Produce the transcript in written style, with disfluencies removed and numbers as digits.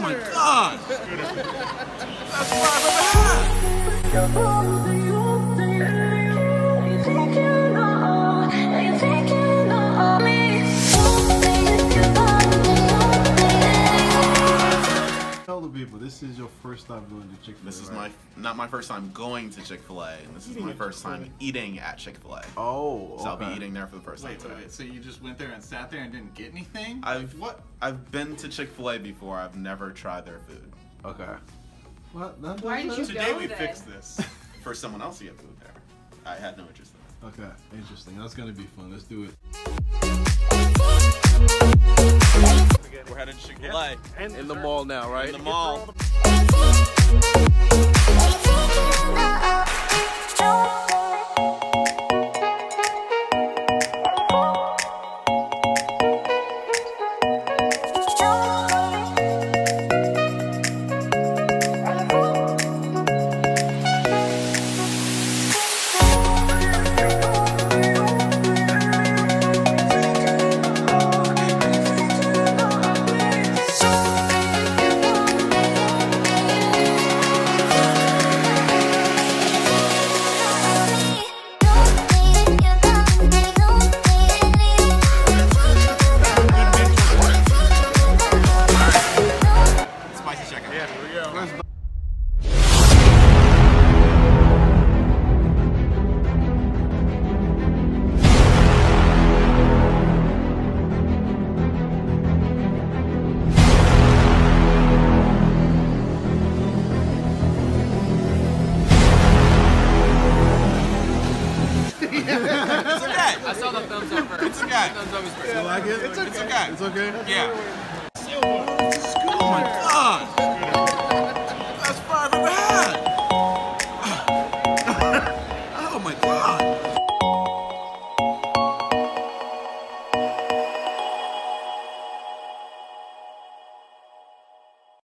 my god! That's what I've ever had! Tell the people, this is your first time going to Chick-fil-A. This is not my first time going to Chick-fil-A, and this is my first time eating at Chick-fil-A. Oh, okay. So I'll be eating there for the first time today. Wait, so you just went there and sat there and didn't get anything? I've been to Chick-fil-A before. I've never tried their food. Okay. What? Why did you Today go we then? fixed this. For someone else to get food there. I had no interest in it. Okay, interesting. That's gonna be fun. Let's do it. We're headed to Chick-fil-A. In the mall now, right? In the mall. I saw the thumbs up first. It's okay. Thumbs up is first. You like it? It's okay. It's okay? Yeah.